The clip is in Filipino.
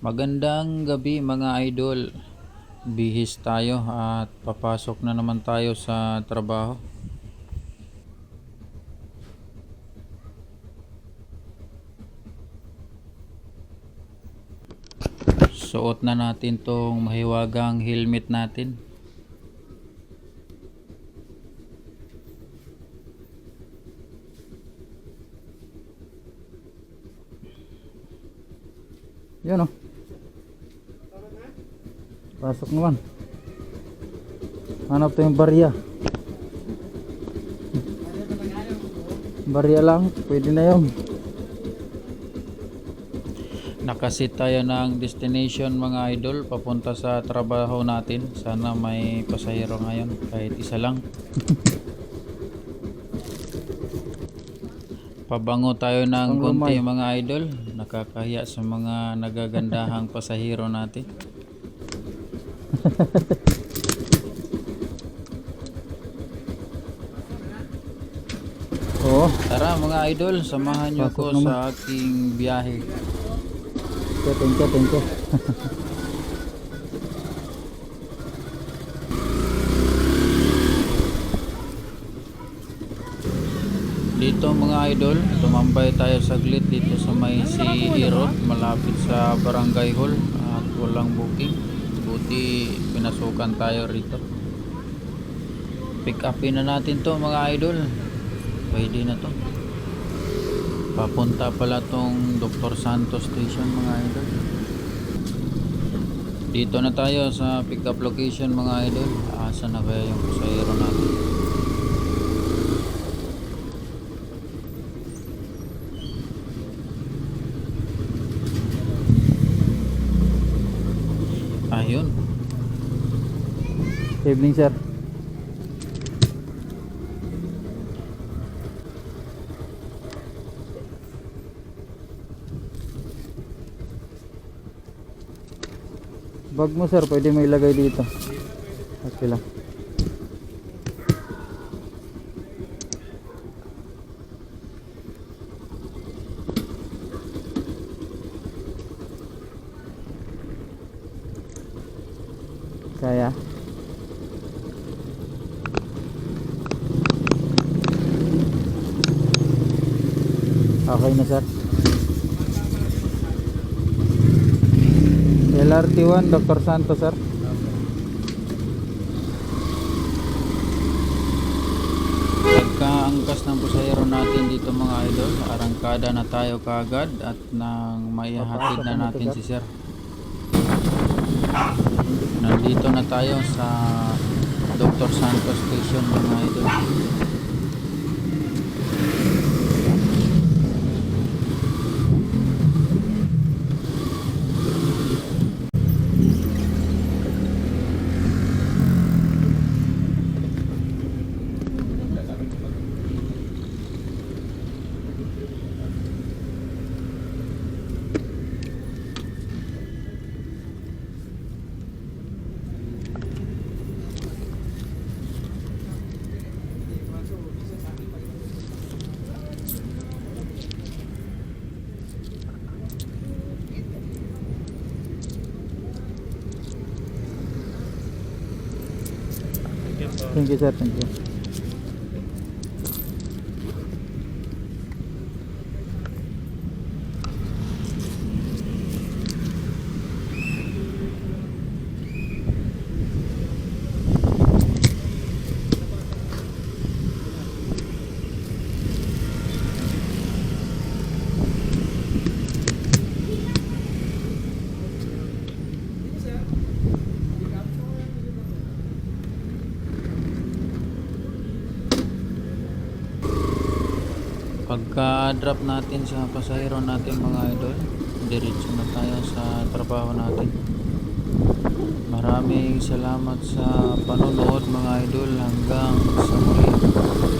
Magandang gabi mga idol. Bihis tayo at papasok na naman tayo sa trabaho. Suot na natin tong mahiwagang helmet natin. Yan o. Pasok naman. Hanap tayong barya. Barya lang, pwede na yun. Nakasit tayo ng destination mga idol, papunta sa trabaho natin. Sana may pasahero ngayon, kahit isa lang. Pabango tayo ng konti mga idol. Nakakahiya sa mga nagagandahang pasahero natin. Oh, tara mga idol, samahan nyo ko sa aking biyahe. Thank you. Dito mga idol, tumambay tayo saglit dito sa may CE Road, malapit sa Barangay Hall at walang booking. Buti pinasukan tayo rito. Pick upin na natin to mga idol. Pwede na to. Papunta pala tong Dr. Santos Station mga idol. Dito na tayo sa pick up location mga idol. Asa na kaya yung pasahero natin? Ayun. Evening sir. Bag mo sir, pwede mo ilagay dito. Okay lang. Kaya. Okay na sir. LRT1 Dr. Santos sir. Pagkaangkas ng pasahero natin dito mga idol, arangkada na tayo kaagad at nang maihatid na natin si sir. Nandito na tayo sa Dr. Santos Station mga idol. Thank you sir, thank you. Pagka-drop natin sa pasahero natin mga idol, diretso na tayo sa trabaho natin. Maraming salamat sa panonood mga idol, hanggang sa muli.